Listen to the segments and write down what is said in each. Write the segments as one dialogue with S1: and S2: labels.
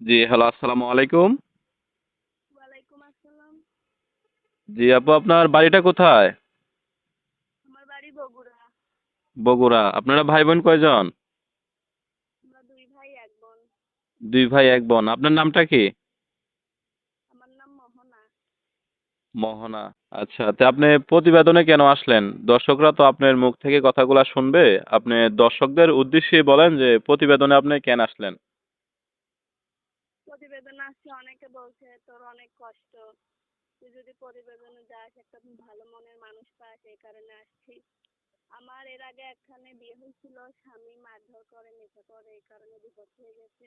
S1: জি, hello, আসসালামু আলাইকুম।
S2: ওয়ালাইকুম আসসালাম।
S1: জি আপু, আপনার বাড়িটা কোথায়?
S2: আমার বাড়ি বগুড়া।
S1: বগুড়া। আপনারা ভাই বোন কয়জন?
S2: আমরা দুই ভাই এক বোন।
S1: দুই ভাই এক বোন। আপনার নামটা কি?
S2: আমার নাম মোহনা।
S1: মোহনা। আচ্ছা, তা আপনি প্রতিবেদনে কেন আসলেন? দর্শকরা তো আপনার মুখ থেকে কথাগুলা শুনবে। আপনি দর্শকদের উদ্দেশ্যে বলেন যে প্রতিবেদনে আপনি কেন আসলেন?
S2: প্রতিবেদন আসছে, অনেকে বলছে তোর অনেক কষ্ট, তুই যদি প্রতিবেদনে যাস একটা ভালো মনের মানুষ পাস, এই কারণে আসছি। আমার এর আগে একখানে বিয়ে হয়েছিল, স্বামী মারধর করে, নেশা করে, এই কারণে ডিভোর্স হয়ে গেছে।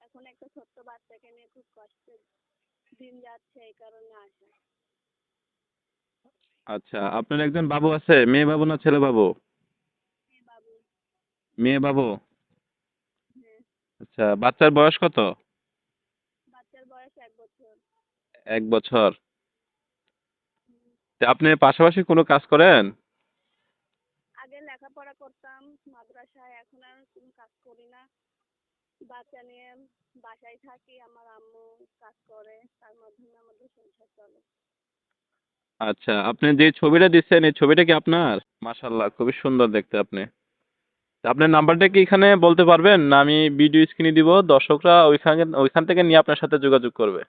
S2: এখন একটা ছোট্ট বাচ্চাকে নিয়ে খুব কষ্টে দিন যাচ্ছে, এই কারণে আসা।
S1: আচ্ছা, আপনার একজন বাবু আছে, মেয়ে বাবু না ছেলে বাবু?
S2: এ বাবু।
S1: মেয়ে বাবু।
S2: হ্যাঁ।
S1: আচ্ছা, বাচ্চার বয়স কত?
S2: বাচ্চার বয়স 1 বছর।
S1: 1 বছর।
S2: হুম।
S1: তা আপনি পাশাপাশি কোনো কাজ করেন?
S2: আগে লেখাপড়া করতাম মাদ্রাসায়, এখন আর কোনো কাজ করি না। বাচ্চা নিয়ে বাসায় থাকি, আমার আম্মু কাজ করে, তার মাধ্যমে আমাদের সংসার চলে।
S1: আচ্ছা, আপনি যে ছবিটা দিচ্ছেন এই ছবিটা কি আপনার? মাশাল্লাহ, খুবই সুন্দর দেখতে আপনি। তা আপনার নাম্বারটা কি এখানে বলতে পারবেন, না আমি ভিডিও স্ক্রিনে দিব, দর্শকরা ওইখান থেকে নিয়ে আপনার সাথে যোগাযোগ করবে?